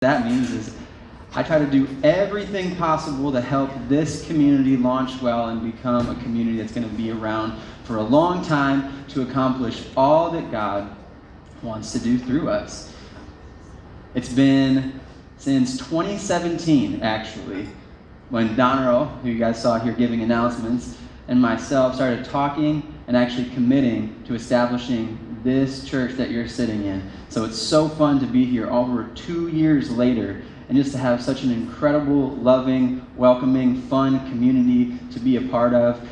That means is I try to do everything possible to help this community launch well and become a community that's going to be around for a long time to accomplish all that God wants to do through us. It's been since 2017, actually, when Don Earl, who you guys saw here giving announcements, and myself started talking and actually committing to establishing this church that you're sitting in. So it's so fun to be here over 2 years later and just to have such an incredible, loving, welcoming, fun community to be a part of.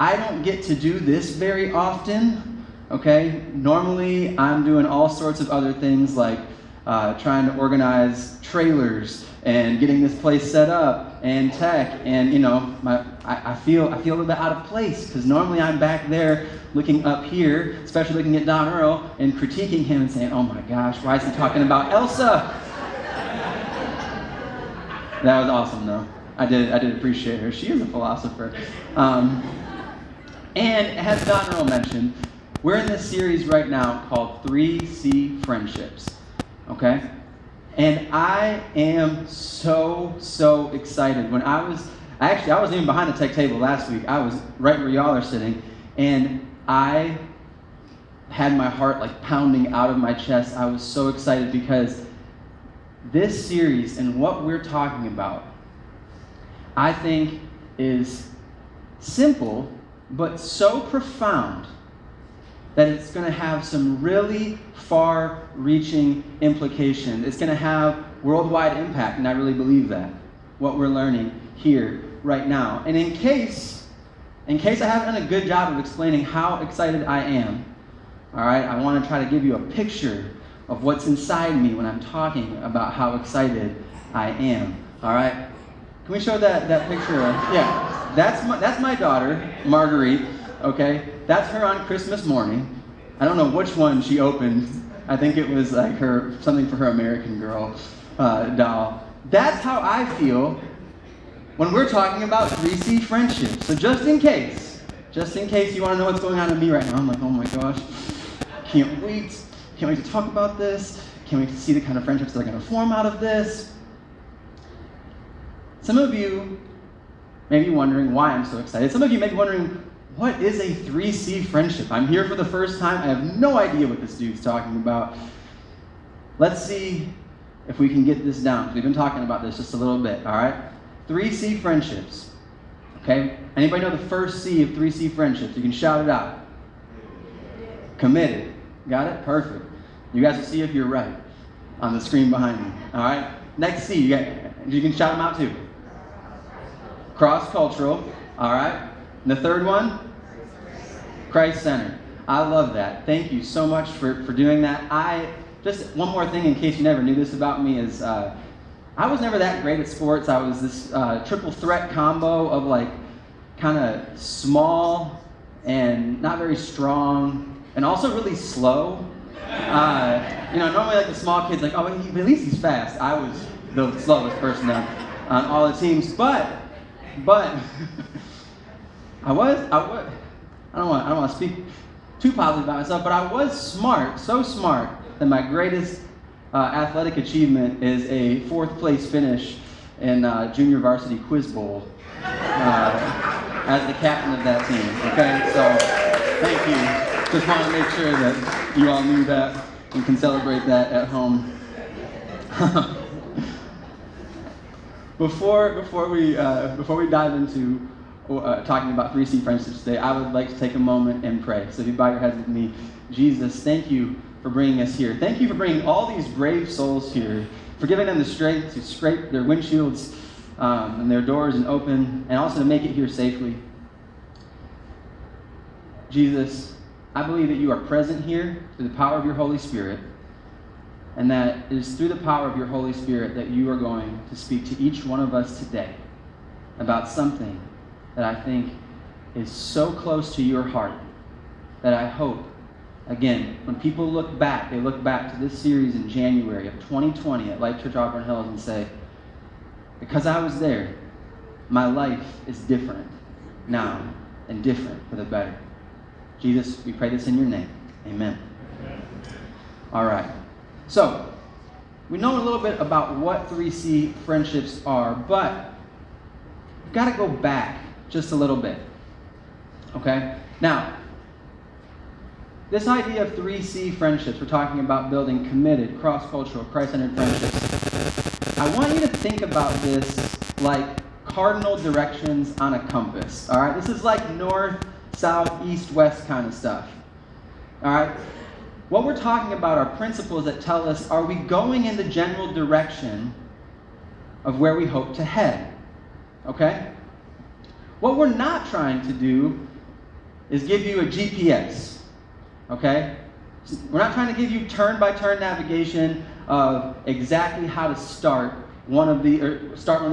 I don't get to do this very often, okay? Normally, I'm doing all sorts of other things like trying to organize trailers and getting this place set up and tech, and I feel a little bit out of place because normally I'm back there looking up here, especially looking at Don Earl and critiquing him and saying, "Oh my gosh, why is he talking about Elsa?" That was awesome, though. I did appreciate her. She is a philosopher. And as Don Earl mentioned, we're in this series right now called 3C Friendships. Okay? And I am so excited. When I wasn't even behind the tech table last week. I was right where y'all are sitting. And I had my heart like pounding out of my chest. I was so excited because this series and what we're talking about, I think, is simple but so profound that it's going to have some really far-reaching implications. It's going to have worldwide impact, and I really believe that, what we're learning here right now. And in case I haven't done a good job of explaining how excited I am, all right, I want to try to give you a picture of what's inside me when I'm talking about how excited I am, all right? Can we show that picture? Yeah, that's my daughter, Marguerite, okay? That's her on Christmas morning. I don't know which one she opened. I think it was like something for her American Girl doll. That's how I feel when we're talking about 3C friendships. So just in case you want to know what's going on in me right now, I'm like, oh my gosh, can't wait to talk about this. Can't wait to see the kind of friendships that are going to form out of this. Some of you may be wondering why I'm so excited. Some of you may be wondering, what is a 3C friendship? I'm here for the first time. I have no idea what this dude's talking about. Let's see if we can get this down. We've been talking about this just a little bit, all right? 3C friendships, okay? Anybody know the first C of 3C friendships? You can shout it out. Committed. Got it? Perfect. You guys will see if you're right on the screen behind me, all right? Next C, you can shout them out too. Cross-cultural, all right? And the third one? Christ-centered. I love that. Thank you so much for doing that. Just one more thing in case you never knew this about me is I was never that great at sports. I was this triple threat combo of like kind of small and not very strong and also really slow. Normally like the small kids like, oh, at least he's fast. I was the slowest person on all the teams, but I don't want to speak too positive about myself, but I was smart, so smart that my greatest athletic achievement is a 4th place finish in Junior Varsity Quiz Bowl as the captain of that team. Okay, so thank you. Just want to make sure that you all knew that and can celebrate that at home. Before we dive into talking about 3C friendships today, I would like to take a moment and pray. So if you bow your heads with me, Jesus, thank you for bringing us here. Thank you for bringing all these brave souls here, for giving them the strength to scrape their windshields and their doors and open, and also to make it here safely. Jesus, I believe that you are present here through the power of your Holy Spirit, and that it is through the power of your Holy Spirit that you are going to speak to each one of us today about something that I think is so close to your heart that I hope, again, when people look back, they look back to this series in January of 2020 at Life Church Auburn Hills and say, because I was there, my life is different now and different for the better. Jesus, we pray this in your name. Amen. All right. So, we know a little bit about what 3C friendships are, but we've got to go back just a little bit. Okay? Now, this idea of 3C friendships, we're talking about building committed, cross-cultural, Christ-centered friendships. I want you to think about this like cardinal directions on a compass. All right? This is like north, south, east, west kind of stuff. All right? What we're talking about are principles that tell us, are we going in the general direction of where we hope to head? Okay? What we're not trying to do is give you a GPS. Okay? We're not trying to give you turn-by-turn navigation of exactly how to start one of these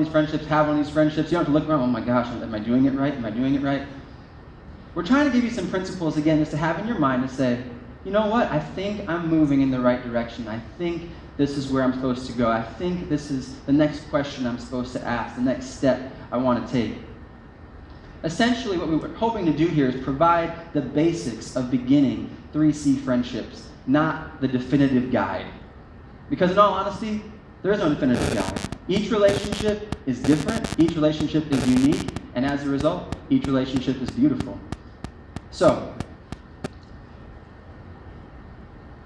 friendships, have one of these friendships. You don't have to look around, oh my gosh, am I doing it right? Am I doing it right? We're trying to give you some principles, again, just to have in your mind to say, you know what? I think I'm moving in the right direction. I think this is where I'm supposed to go. I think this is the next question I'm supposed to ask, the next step I want to take. Essentially, what we were hoping to do here is provide the basics of beginning 3C friendships, not the definitive guide. Because in all honesty, there is no definitive guide. Each relationship is different, each relationship is unique, and as a result, each relationship is beautiful. So,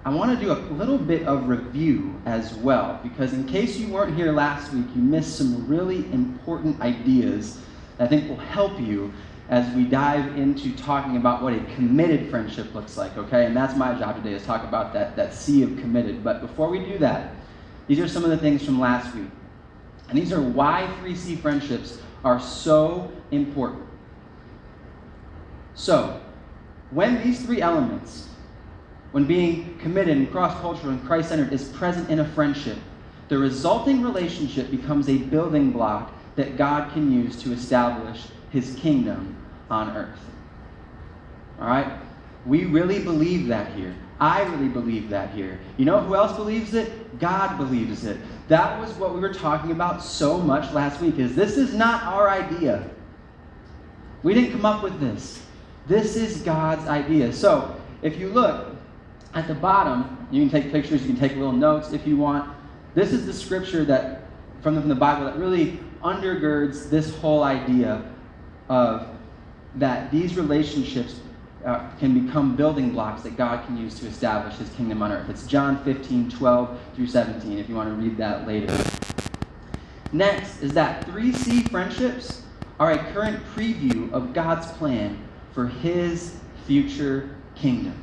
I want to do a little bit of review as well, because in case you weren't here last week, you missed some really important ideas that I think will help you as we dive into talking about what a committed friendship looks like, okay? And that's my job today, is talk about that C of committed. But before we do that, these are some of the things from last week. And these are why 3C friendships are so important. So, when these three elements, when being committed and cross-cultural and Christ-centered is present in a friendship, the resulting relationship becomes a building block that God can use to establish his kingdom on earth. All right? We really believe that here. I really believe that here. You know who else believes it? God believes it. That was what we were talking about so much last week, is this is not our idea. We didn't come up with this. This is God's idea. So, if you look at the bottom, you can take pictures, you can take little notes if you want. This is the scripture that from the Bible that really undergirds this whole idea of that these relationships can become building blocks that God can use to establish his kingdom on earth. It's John 15:12 through 17, if you want to read that later. Next is that 3C friendships are a current preview of God's plan for his future kingdom.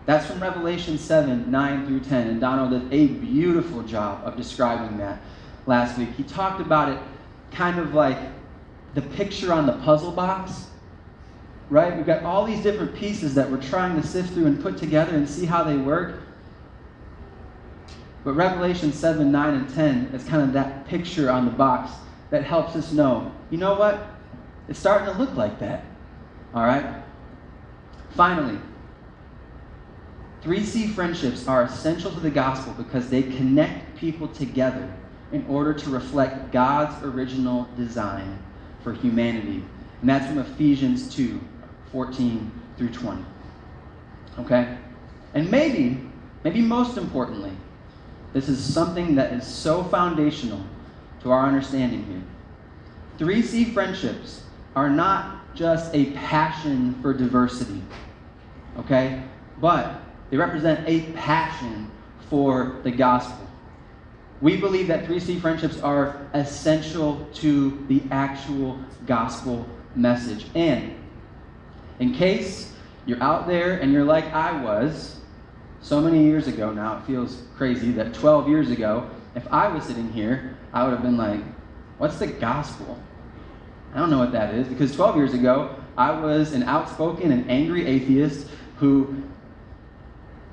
That's from Revelation 7:9 through 10, and Donald did a beautiful job of describing that last week. He talked about it kind of like the picture on the puzzle box, right? We've got all these different pieces that we're trying to sift through and put together and see how they work. But Revelation 7, 9, and 10 is kind of that picture on the box that helps us know, you know what? It's starting to look like that. All right? Finally, 3C friendships are essential to the gospel because they connect people together in order to reflect God's original design for humanity. And that's from Ephesians 2, 14 through 20. Okay? And maybe most importantly, this is something that is so foundational to our understanding here. 3C friendships are not just a passion for diversity, okay? But they represent a passion for the gospel. We believe that 3C friendships are essential to the actual gospel message. And in case you're out there and you're like I was so many years ago now, it feels crazy that 12 years ago, if I was sitting here, I would have been like, what's the gospel? I don't know what that is, because 12 years ago, I was an outspoken and angry atheist who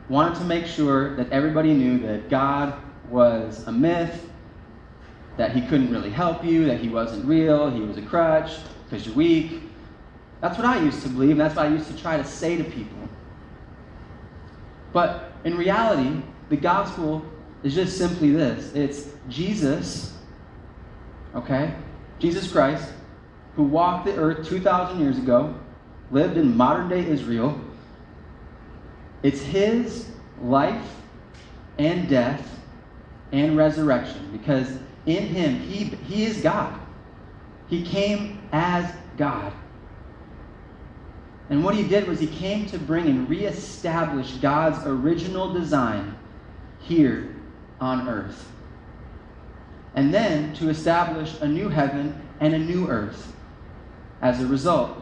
wanted to make sure that everybody knew that God was a myth, that he couldn't really help you, that he wasn't real, he was a crutch, because you're weak. That's what I used to believe, and that's what I used to try to say to people. But in reality, the gospel is just simply this. It's Jesus, okay? Jesus Christ, who walked the earth 2,000 years ago, lived in modern-day Israel. It's his life and death and resurrection, because in him, he is God. He came as God. And what he did was he came to bring and reestablish God's original design here on earth. And then to establish a new heaven and a new earth as a result.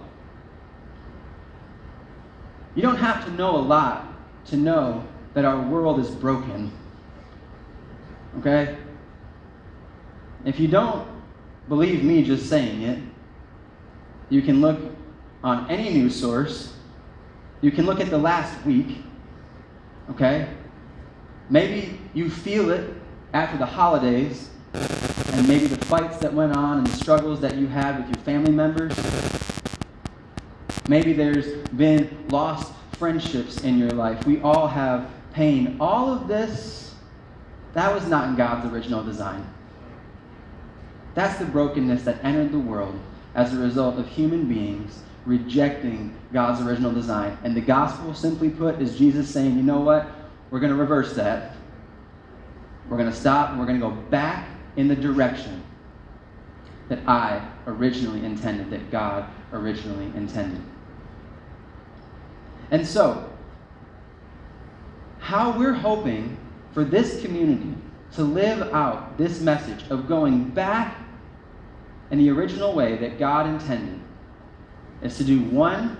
You don't have to know a lot to know that our world is broken. Okay? If you don't believe me just saying it, you can look on any news source. You can look at the last week. Okay? Maybe you feel it after the holidays, and maybe the fights that went on and the struggles that you had with your family members. Maybe there's been lost friendships in your life. We all have pain. All of this, that was not in God's original design. That's the brokenness that entered the world as a result of human beings rejecting God's original design. And the gospel, simply put, is Jesus saying, you know what? We're going to reverse that. We're going to stop and we're going to go back in the direction that I originally intended, that God originally intended. And so, how we're hoping for this community to live out this message of going back in the original way that God intended is to do one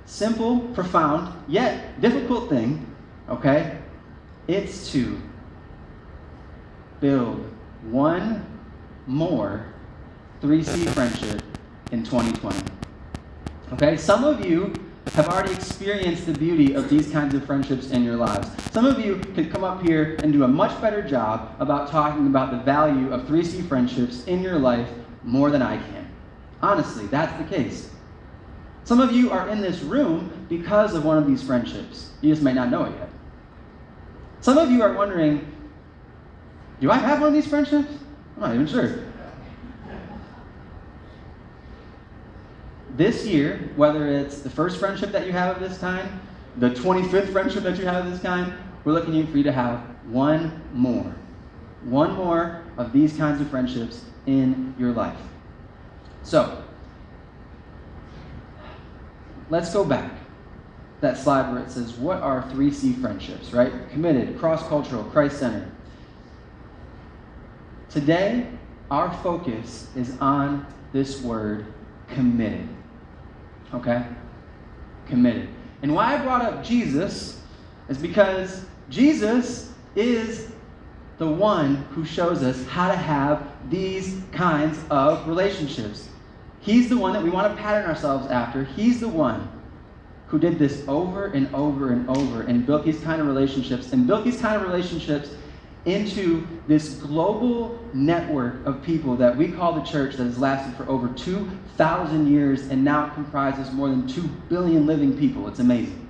simple, profound, yet difficult thing, okay? It's to build one more 3C friendship in 2020. Okay? Some of you have already experienced the beauty of these kinds of friendships in your lives. Some of you could come up here and do a much better job about talking about the value of 3C friendships in your life more than I can. Honestly, that's the case. Some of you are in this room because of one of these friendships. You just might not know it yet. Some of you are wondering, do I have one of these friendships? I'm not even sure. This year, whether it's the first friendship that you have of this kind, the 25th friendship that you have of this kind, we're looking for you to have one more of these kinds of friendships in your life. So, let's go back. That slide where it says, what are 3C friendships, right? Committed, cross-cultural, Christ-centered. Today, our focus is on this word, committed. Okay? Committed. And why I brought up Jesus is because Jesus is the one who shows us how to have these kinds of relationships. He's the one that we want to pattern ourselves after. He's the one who did this over and over and over and built these kind of relationships into this global network of people that we call the church that has lasted for over 2,000 years and now comprises more than 2 billion living people. It's amazing.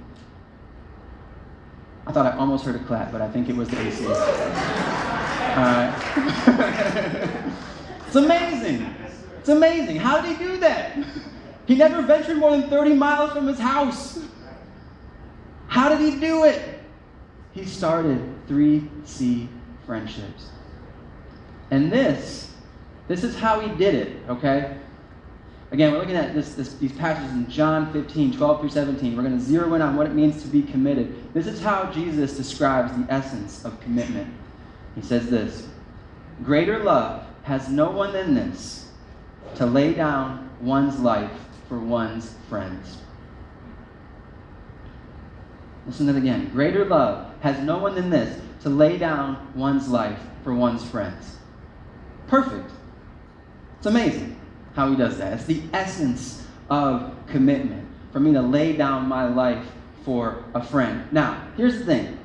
I thought I almost heard a clap, but I think it was the AC. All right. It's amazing. It's amazing. How did he do that? He never ventured more than 30 miles from his house. How did he do it? He started 3C friendships. And this is how he did it, okay? Again, we're looking at these passages in John 15, 12 through 17. We're going to zero in on what it means to be committed. This is how Jesus describes the essence of commitment. He says this, greater love has no one than this, to lay down one's life for one's friends. Listen to it again. Greater love has no one than this, to lay down one's life for one's friends. Perfect. It's amazing how he does that. It's the essence of commitment, for me to lay down my life for a friend. Now, here's the thing.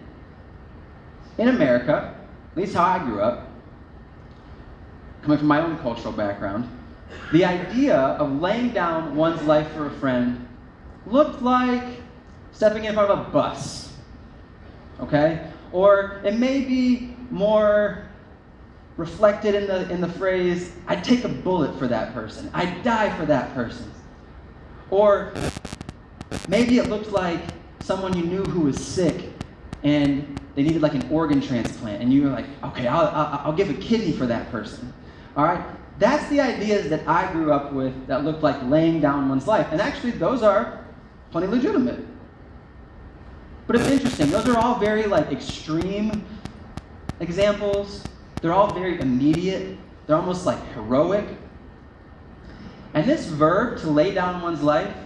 In America, at least how I grew up, coming from my own cultural background, the idea of laying down one's life for a friend looked like stepping in front of a bus, okay? Or it may be more reflected in the phrase, I'd take a bullet for that person. I'd die for that person. Or maybe it looked like someone you knew who was sick and they needed like an organ transplant, and you were like, okay, I'll give a kidney for that person. All right? That's the ideas that I grew up with that looked like laying down one's life. And actually, those are plenty legitimate. But it's interesting. Those are all very like extreme examples. They're all very immediate. They're almost like heroic. And this verb, to lay down one's life,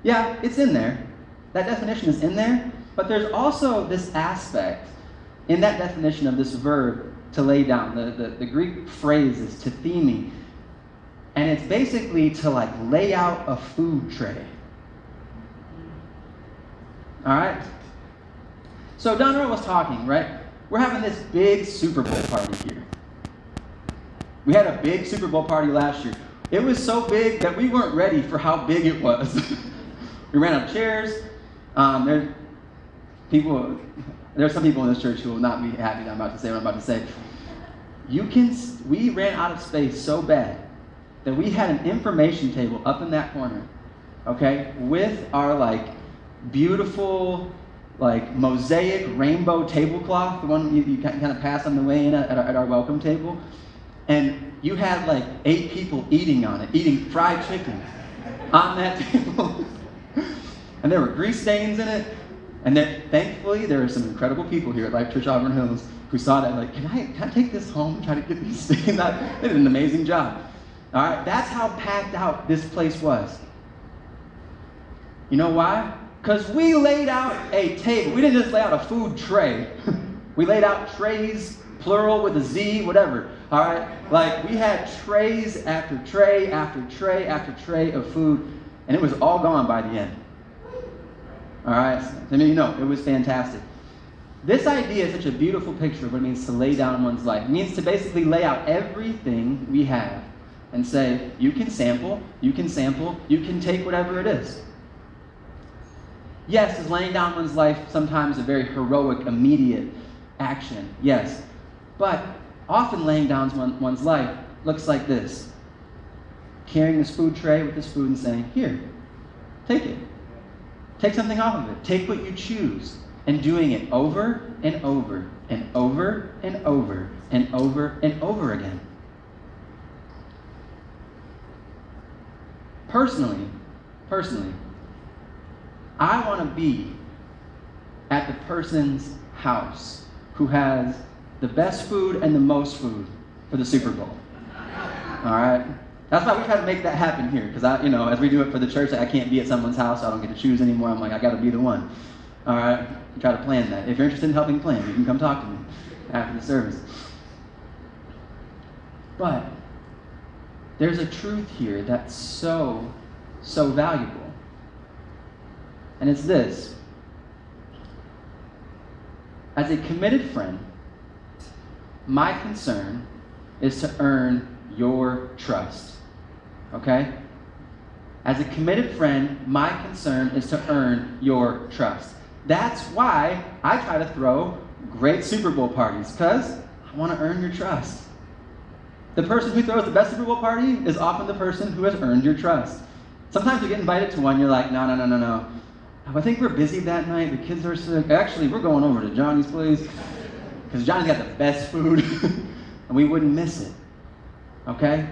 yeah, it's in there. That definition is in there. But there's also this aspect in that definition of this verb, to lay down. The Greek phrase is tithemi. And it's basically to like lay out a food tray. All right? So Don Earl was talking, right? We're having this big Super Bowl party here. We had a big Super Bowl party last year. It was so big that we weren't ready for how big it was. We ran out of chairs. There's some people in this church who will not be happy that I'm about to say what I'm about to say. We ran out of space so bad that we had an information table up in that corner, okay, with our like beautiful like mosaic rainbow tablecloth, the one you kind of pass on the way in at our welcome table. And you had like 8 people eating on it, eating fried chicken on that table. And there were grease stains in it. And thankfully, there are some incredible people here at Life Church Auburn Hills who saw that, like, can I take this home and try to get these stains out? They did an amazing job. All right, that's how packed out this place was. You know why? Because we laid out a table. We didn't just lay out a food tray. We laid out trays, plural with a Z, whatever. All right? Like, we had trays after tray after tray after tray of food, and it was all gone by the end. All right? I mean, it was fantastic. This idea is such a beautiful picture of what it means to lay down one's life. It means to basically lay out everything we have and say, you can sample, you can take whatever it is. Yes, is laying down one's life sometimes a very heroic, immediate action? Yes. But often laying down one's life looks like this. Carrying this food tray with this food and saying, here, take it. Take something off of it. Take what you choose. And doing it over and over and over and over and over and over again. Personally, I want to be at the person's house who has the best food and the most food for the Super Bowl. All right? That's why we try to make that happen here, because as we do it for the church, I can't be at someone's house, so I don't get to choose anymore. I'm like, I got to be the one. All right? We try to plan that. If you're interested in helping plan, you can come talk to me after the service. But there's a truth here that's so valuable. And it's this. As a committed friend, my concern is to earn your trust. Okay? As a committed friend, my concern is to earn your trust. That's why I try to throw great Super Bowl parties, because I want to earn your trust. The person who throws the best Super Bowl party is often the person who has earned your trust. Sometimes you get invited to one, you're like, no. I think we're busy that night. The kids are sick. Actually, we're going over to Johnny's place because Johnny's got the best food and we wouldn't miss it. Okay?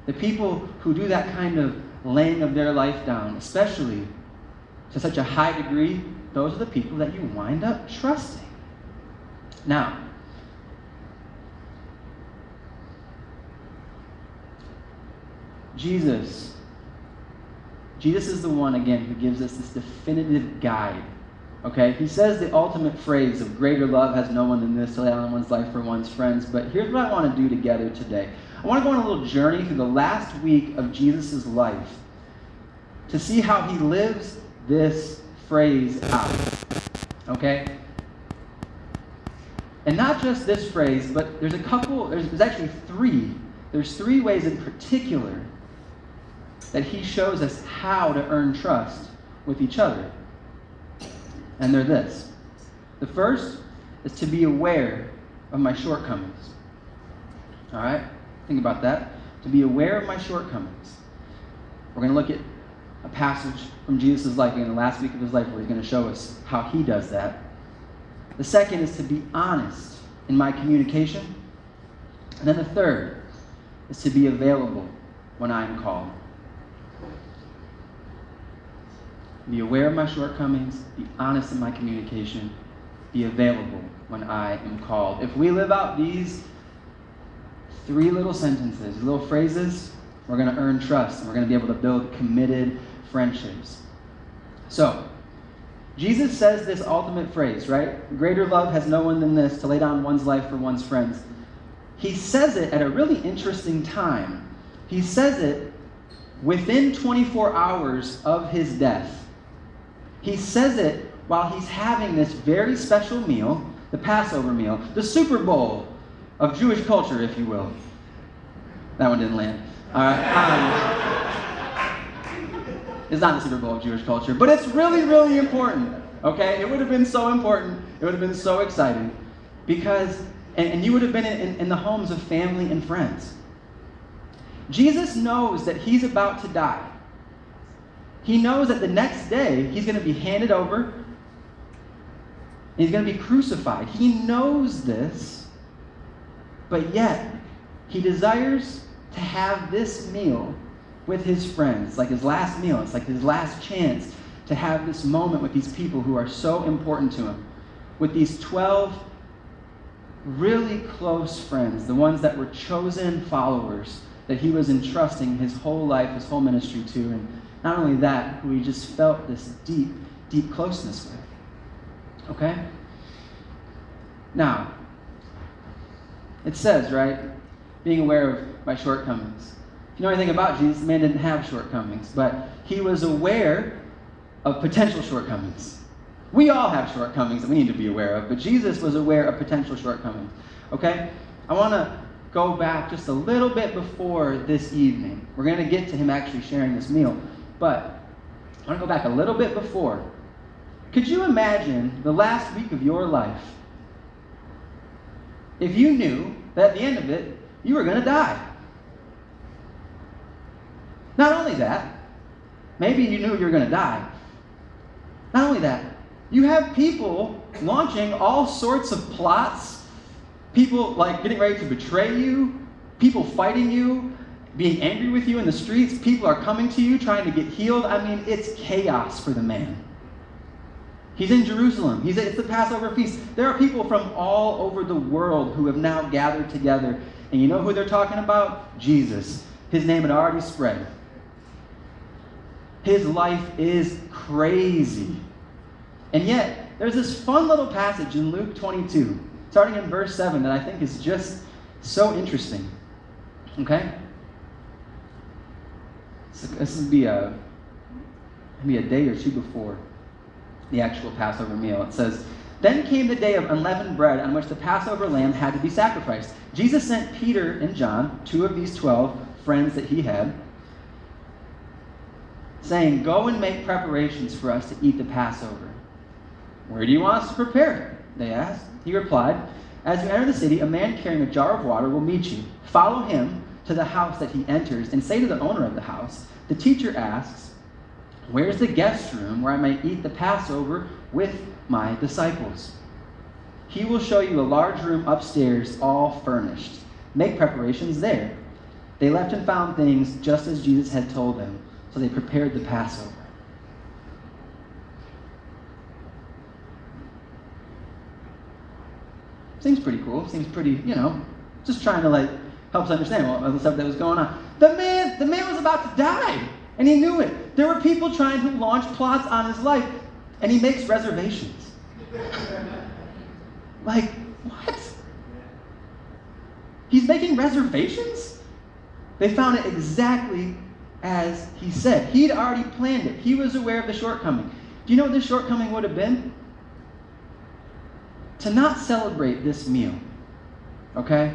The people who do that kind of laying of their life down, especially to such a high degree, those are the people that you wind up trusting. Now, Jesus is the one, again, who gives us this definitive guide. Okay? He says the ultimate phrase of greater love has no one than this, to lay down one's life for one's friends. But here's what I want to do together today. I want to go on a little journey through the last week of Jesus' life to see how he lives this phrase out. Okay? And not just this phrase, but there's actually 3. There's 3 ways in particular that he shows us how to earn trust with each other. And they're this. The first is to be aware of my shortcomings. All right? Think about that. To be aware of my shortcomings. We're going to look at a passage from Jesus' life in the last week of his life where he's going to show us how he does that. The second is to be honest in my communication. And then the third is to be available when I am called. Be aware of my shortcomings, be honest in my communication, be available when I am called. If we live out these 3 little sentences, little phrases, we're going to earn trust, and we're going to be able to build committed friendships. So, Jesus says this ultimate phrase, right? Greater love has no one than this, to lay down one's life for one's friends. He says it at a really interesting time. He says it within 24 hours of his death. He says it while he's having this very special meal, the Passover meal, the Super Bowl of Jewish culture, if you will. That one didn't land. All right. It's not the Super Bowl of Jewish culture, but it's really, really important. Okay? It would have been so important. It would have been so exciting. Because, and you would have been in the homes of family and friends. Jesus knows that he's about to die. He knows that the next day he's going to be handed over. He's going to be crucified. He knows this, but yet he desires to have this meal with his friends, like his last meal. It's like his last chance to have this moment with these people who are so important to him, with these 12 really close friends, the ones that were chosen followers that he was entrusting his whole life, his whole ministry to, and not only that, who he just felt this deep, deep closeness with. Okay? Now, it says, right, being aware of my shortcomings. If you know anything about Jesus, the man didn't have shortcomings, but he was aware of potential shortcomings. We all have shortcomings that we need to be aware of, but Jesus was aware of potential shortcomings. Okay? I want to go back just a little bit before this evening. We're going to get to him actually sharing this meal, but I want to go back a little bit before. Could you imagine the last week of your life if you knew that at the end of it, you were going to die? Not only that, maybe you knew you were going to die. Not only that, you have people launching all sorts of plots, people like getting ready to betray you, people fighting you, being angry with you in the streets, people are coming to you trying to get healed. I mean, it's chaos for the man. He's in Jerusalem. It's the Passover feast. There are people from all over the world who have now gathered together. And you know who they're talking about? Jesus. His name had already spread. His life is crazy. And yet, there's this fun little passage in Luke 22, starting in verse 7, that I think is just so interesting. Okay? So this would be a day or two before the actual Passover meal. It says, "Then came the day of unleavened bread on which the Passover lamb had to be sacrificed. Jesus sent Peter and John, 2 of these 12 friends that he had, saying, 'Go and make preparations for us to eat the Passover.' 'Where do you want us to prepare it?' they asked. He replied, 'As you enter the city, a man carrying a jar of water will meet you. Follow him to the house that he enters and say to the owner of the house, the teacher asks, where's the guest room where I may eat the Passover with my disciples? He will show you a large room upstairs, all furnished. Make preparations there.' They left and found things just as Jesus had told them, so they prepared the Passover." Seems pretty cool. Seems pretty, just trying to help us understand all the stuff that was going on. The man was about to die, and he knew it. There were people trying to launch plots on his life, and he makes reservations. What? He's making reservations? They found it exactly as he said. He'd already planned it. He was aware of the shortcoming. Do you know what this shortcoming would have been? To not celebrate this meal. Okay?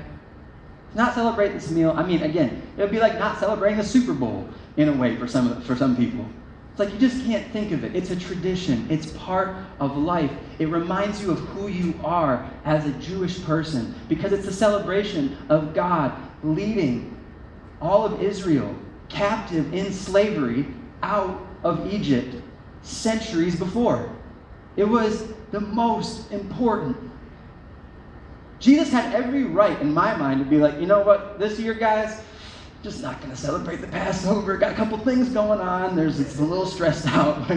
Not celebrate this meal. I mean, again, it would be like not celebrating the Super Bowl in a way for some people. It's like you just can't think of it. It's a tradition. It's part of life. It reminds you of who you are as a Jewish person because it's a celebration of God leading all of Israel captive in slavery out of Egypt centuries before. It was the most important. Jesus had every right, in my mind, to be like, you know what, this year, guys, just not going to celebrate the Passover. Got a couple things going on. It's a little stressed out.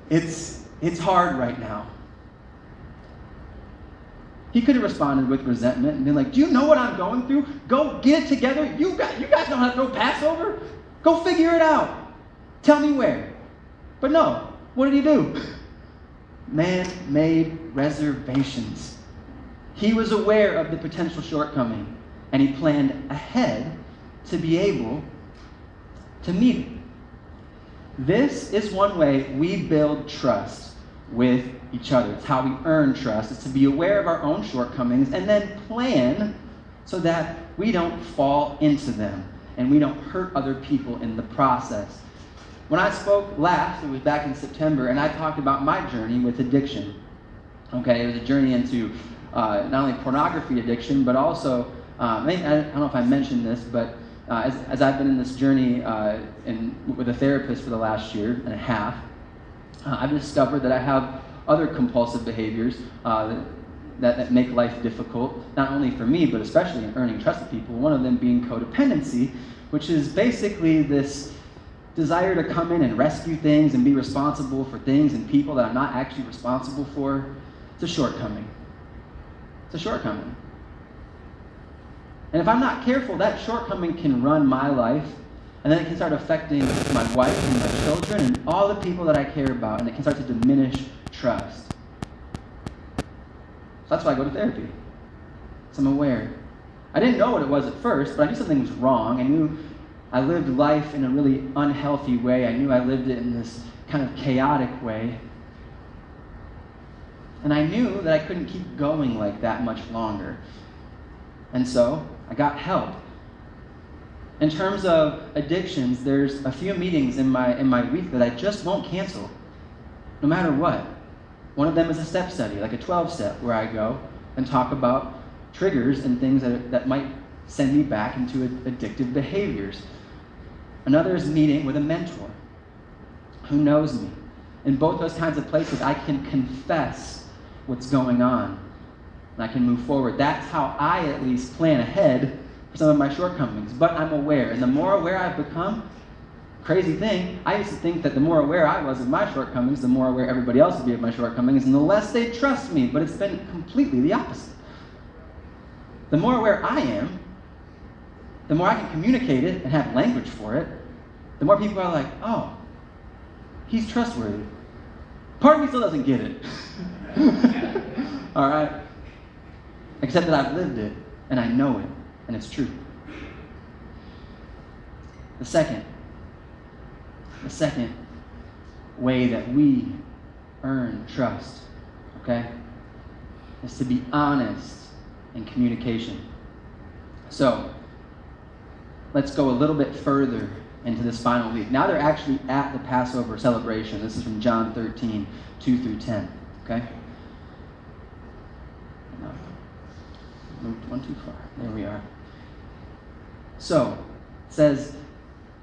It's hard right now. He could have responded with resentment and been like, do you know what I'm going through? Go get it together. You guys don't have no Passover. Go figure it out. Tell me where. But no, what did he do? Man made reservations. He was aware of the potential shortcoming, and he planned ahead to be able to meet it. This is one way we build trust with each other. It's how we earn trust. It's to be aware of our own shortcomings and then plan so that we don't fall into them and we don't hurt other people in the process. When I spoke last, it was back in September, and I talked about my journey with addiction. Okay, it was a journey into not only pornography addiction, but also, I don't know if I mentioned this, but as I've been in this journey with a therapist for the last year and a half, I've discovered that I have other compulsive behaviors that make life difficult, not only for me, but especially in earning trust with people. One of them being codependency, which is basically this desire to come in and rescue things and be responsible for things and people that I'm not actually responsible for. It's a shortcoming. It's a shortcoming. And if I'm not careful, that shortcoming can run my life, and then it can start affecting my wife and my children and all the people that I care about, and it can start to diminish trust. So that's why I go to therapy. So I'm aware. I didn't know what it was at first, but I knew something was wrong. I knew I lived life in a really unhealthy way. I knew I lived it in this kind of chaotic way. And I knew that I couldn't keep going like that much longer. And so I got help. In terms of addictions, there's a few meetings in my week that I just won't cancel, no matter what. One of them is a step study, like a 12-step, where I go and talk about triggers and things that might send me back into addictive behaviors. Another is meeting with a mentor who knows me. In both those kinds of places, I can confess what's going on, and I can move forward. That's how I at least plan ahead for some of my shortcomings. But I'm aware, and the more aware I've become, crazy thing, I used to think that the more aware I was of my shortcomings, the more aware everybody else would be of my shortcomings, and the less they'd trust me. But it's been completely the opposite. The more aware I am, the more I can communicate it and have language for it, the more people are like, oh, he's trustworthy. Part of me still doesn't get it. All right? Except that I've lived it, and I know it, and it's true. The second way that we earn trust, okay, is to be honest in communication. So, let's go a little bit further into this final week. Now they're actually at the Passover celebration. This is from John 13, 2 through 10, okay? Moved one too far. There we are. So, it says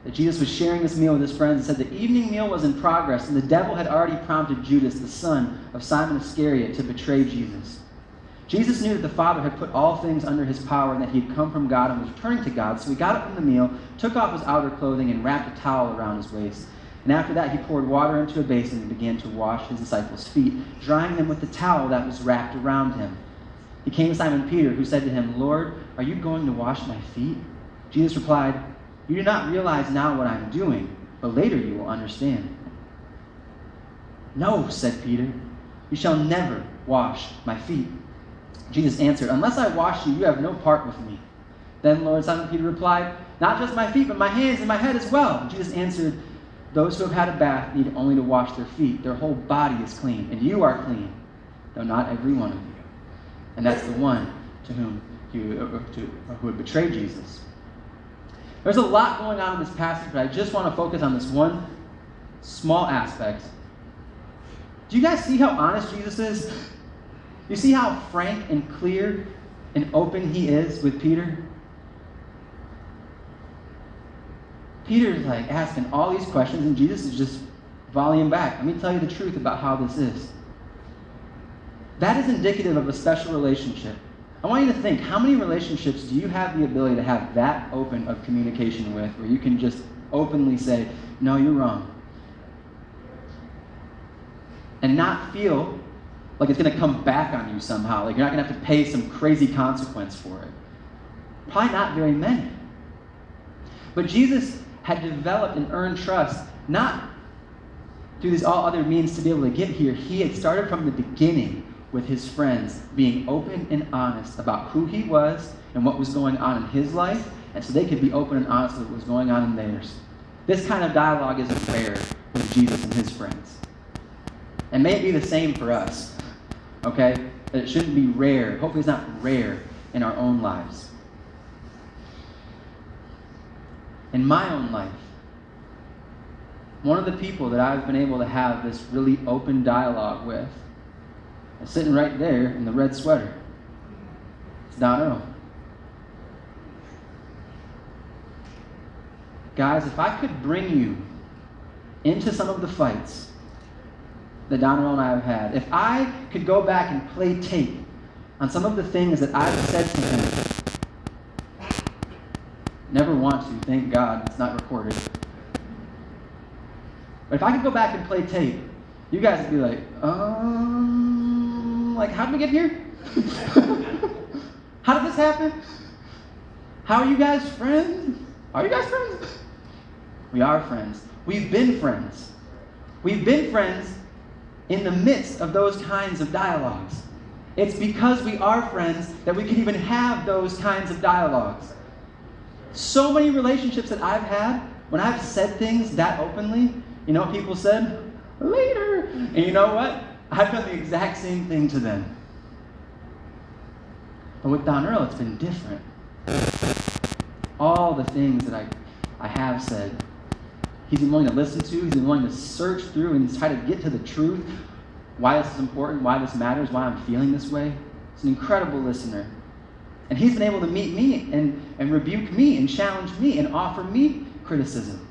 that Jesus was sharing this meal with his friends. It said the evening meal was in progress, and the devil had already prompted Judas, the son of Simon Iscariot, to betray Jesus. Jesus knew that the Father had put all things under his power and that he had come from God and was returning to God. So he got up from the meal, took off his outer clothing, and wrapped a towel around his waist. And after that, he poured water into a basin and began to wash his disciples' feet, drying them with the towel that was wrapped around him. He came to Simon Peter, who said to him, Lord, are you going to wash my feet? Jesus replied, you do not realize now what I'm doing, but later you will understand. No, said Peter, you shall never wash my feet. Jesus answered, unless I wash you, you have no part with me. Then Lord, Simon Peter replied, not just my feet, but my hands and my head as well. Jesus answered, those who have had a bath need only to wash their feet. Their whole body is clean, and you are clean, though not every one of you. And that's the one to whom who would betray Jesus. There's a lot going on in this passage, but I just want to focus on this one small aspect. Do you guys see how honest Jesus is? You see how frank and clear and open he is with Peter? Peter's like asking all these questions, and Jesus is just volleying back. Let me tell you the truth about how this is. That is indicative of a special relationship. I want you to think, how many relationships do you have the ability to have that open of communication with, where you can just openly say, no, you're wrong, and not feel like it's going to come back on you somehow, like you're not going to have to pay some crazy consequence for it? Probably not very many. But Jesus had developed and earned trust, not through these all other means to be able to get here. He had started from the beginning with his friends, being open and honest about who he was and what was going on in his life, and so they could be open and honest with what was going on in theirs. This kind of dialogue isn't rare with Jesus and his friends. And may it be the same for us, okay? That it shouldn't be rare. Hopefully it's not rare in our own lives. In my own life, one of the people that I've been able to have this really open dialogue with is sitting right there in the red sweater. It's Don Earl. Guys, if I could bring you into some of the fights that Don Earl and I have had, if I could go back and play tape on some of the things that I've said to him, never want to, thank God it's not recorded. But if I could go back and play tape, you guys would be like, like, how did we get here? How did this happen? How are you guys friends? Are you guys friends? We are friends. We've been friends. We've been friends in the midst of those kinds of dialogues. It's because we are friends that we can even have those kinds of dialogues. So many relationships that I've had, when I've said things that openly, you know what people said? Later. And you know what? I've done the exact same thing to them. But with Don Earl, it's been different. All the things that I have said, he's been willing to listen to, he's been willing to search through and try to get to the truth, why this is important, why this matters, why I'm feeling this way. He's an incredible listener. And he's been able to meet me and rebuke me and challenge me and offer me criticism.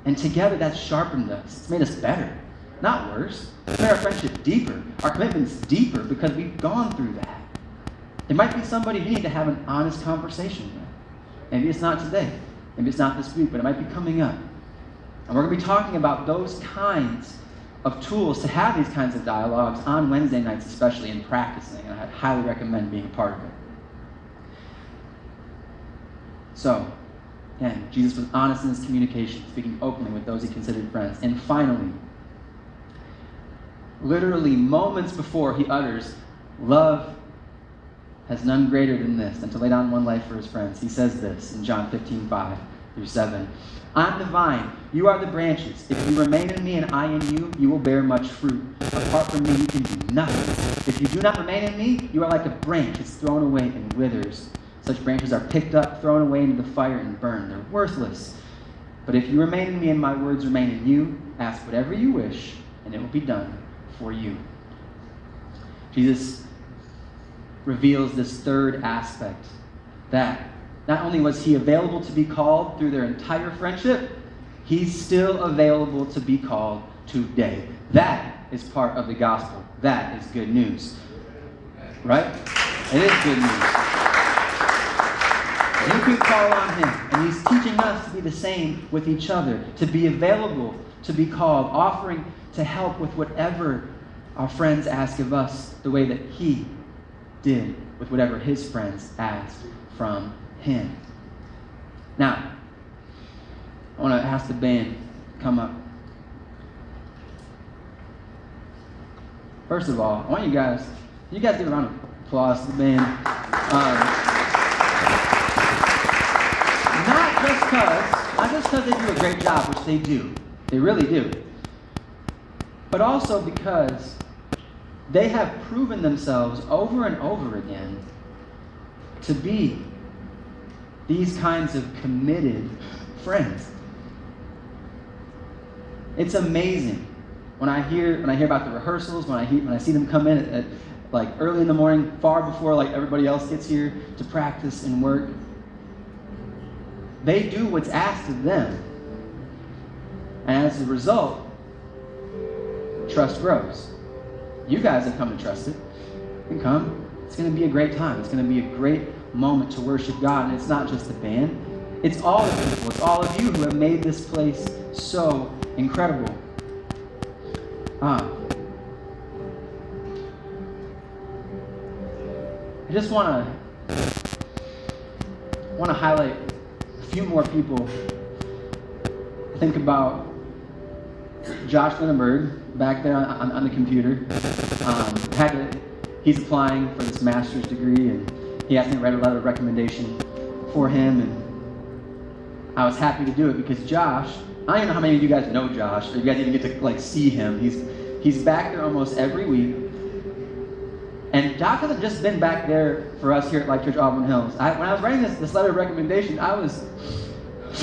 And together that's sharpened us. It's made us better, not worse. It's made our friendship deeper, our commitments deeper, because we've gone through that. It might be somebody you need to have an honest conversation with. Maybe it's not today. Maybe it's not this week, but it might be coming up. And we're going to be talking about those kinds of tools to have these kinds of dialogues on Wednesday nights, especially in practicing. And I'd highly recommend being a part of it. So, again, Jesus was honest in his communication, speaking openly with those he considered friends. And finally, literally moments before he utters, love has none greater than this, than to lay down one life for his friends. He says this in John 15:5-7. I'm the vine, you are the branches. If you remain in me and I in you, you will bear much fruit. Apart from me, you can do nothing. If you do not remain in me, you are like a branch that's thrown away and withers. Such branches are picked up, thrown away into the fire, and burned. They're worthless. But if you remain in me and my words remain in you, ask whatever you wish, and it will be done for you. Jesus reveals this third aspect, that not only was he available to be called through their entire friendship, he's still available to be called today. That is part of the gospel. That is good news. Right? It is good news. You can call on him, and he's teaching us to be the same with each other, to be available, to be called, offering to help with whatever our friends ask of us, the way that he did with whatever his friends asked from him. Now, I want to ask the band to come up. First of all, I want you guys give a round of applause to the band. Not just because they do a great job, which they do. They really do. But also because they have proven themselves over and over again to be these kinds of committed friends. It's amazing when I hear about the rehearsals, when I see them come in at like early in the morning, far before like everybody else gets here to practice and work. They do what's asked of them. And as a result, trust grows. You guys have come to trust it. You can come. It's going to be a great time. It's going to be a great moment to worship God. And it's not just the band. It's all of the people. It's all of you who have made this place so incredible. I just want to highlight a few more people. Think about Josh Lindenberg back there on the computer. He's applying for this master's degree, and he asked me to write a letter of recommendation for him, and I was happy to do it because Josh, I don't even know how many of you guys know Josh, or you guys even get to see him. He's back there almost every week. And Josh hasn't just been back there for us here at Life Church Auburn Hills. When I was writing this letter of recommendation, I was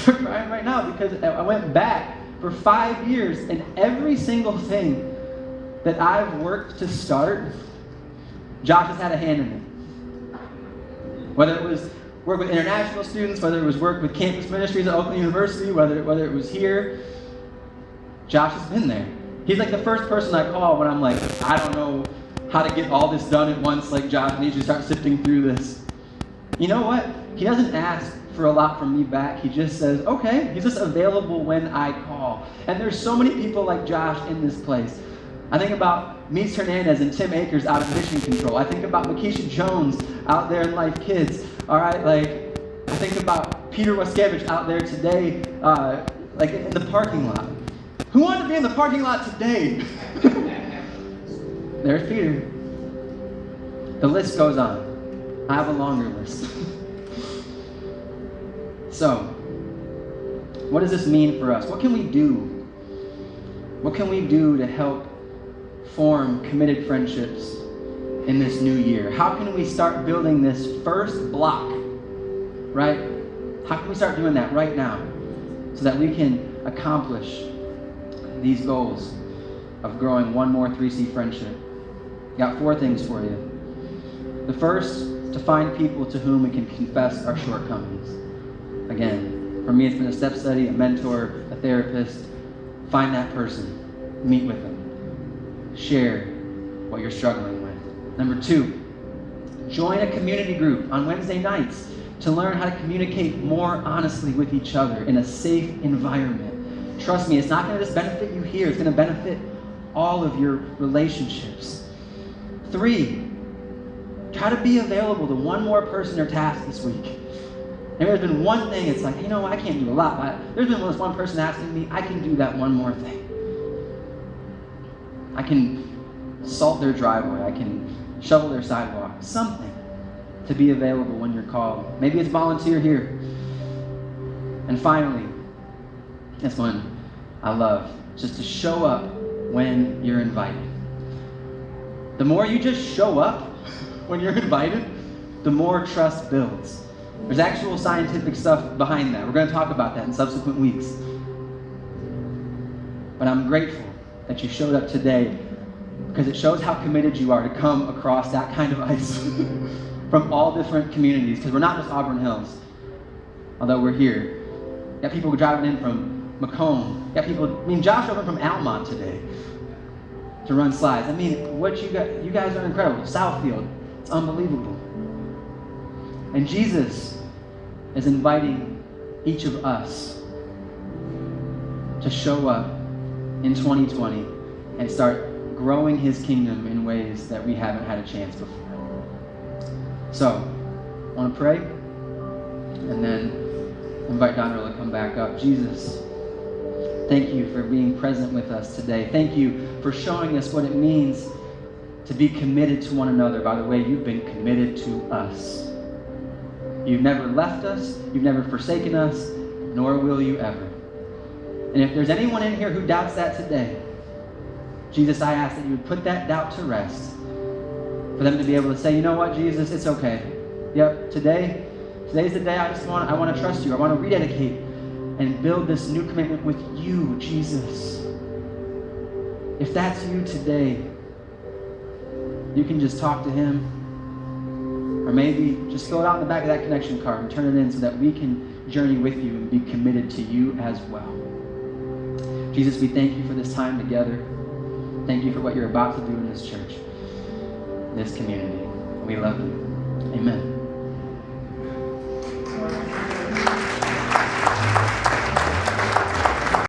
crying right now because I went back for 5 years, and every single thing that I've worked to start, Josh has had a hand in it. Whether it was work with international students, whether it was work with campus ministries at Oakland University, whether it was here, Josh has been there. He's like the first person I call when I'm like, I don't know how to get all this done at once, like Josh needs to start sifting through this. You know what? He doesn't ask for a lot from me back. He just says, okay. He's just available when I call. And there's so many people like Josh in this place. I think about Mies Hernandez and Tim Akers out of Mission Control. I think about Makisha Jones out there in Life Kids. All right, I think about Peter Waskevich out there today, in the parking lot. Who wanted to be in the parking lot today? There's Peter. The list goes on. I have a longer list. So, what does this mean for us? What can we do? What can we do to help form committed friendships in this new year? How can we start building this first block, right? How can we start doing that right now so that we can accomplish these goals of growing one more 3C friendship? Got 4 things for you. The first, to find people to whom we can confess our shortcomings. Again, for me, it's been a step study, a mentor, a therapist. Find that person. Meet with them. Share what you're struggling with. Number 2, join a community group on Wednesday nights to learn how to communicate more honestly with each other in a safe environment. Trust me, it's not going to just benefit you here. It's going to benefit all of your relationships. 3, try to be available to one more person or task this week. Maybe there's been one thing, it's like, I can't do a lot, but there's been this one person asking me, I can do that one more thing. I can salt their driveway, I can shovel their sidewalk, something to be available when you're called. Maybe it's volunteer here. And finally, this one I love, just to show up when you're invited. The more you just show up when you're invited, the more trust builds. There's actual scientific stuff behind that. We're going to talk about that in subsequent weeks. But I'm grateful that you showed up today because it shows how committed you are to come across that kind of ice from all different communities, because we're not just Auburn Hills, although we're here. You got people driving in from Macomb. You got people, Josh over from Almont today to run slides. What you guys are incredible. Southfield, it's unbelievable. And Jesus is inviting each of us to show up in 2020 and start growing his kingdom in ways that we haven't had a chance before. So, I want to pray and then invite Donald to come back up. Jesus, thank you for being present with us today. Thank you for showing us what it means to be committed to one another. By the way, you've been committed to us. You've never left us, you've never forsaken us, nor will you ever. And if there's anyone in here who doubts that today, Jesus, I ask that you would put that doubt to rest. For them to be able to say, you know what, Jesus, it's okay. Yep, today's the day I want to trust you. I want to rededicate and build this new commitment with you, Jesus. If that's you today, you can just talk to him. Or maybe just fill it out in the back of that connection card and turn it in so that we can journey with you and be committed to you as well. Jesus, we thank you for this time together. Thank you for what you're about to do in this church, this community. We love you. Amen.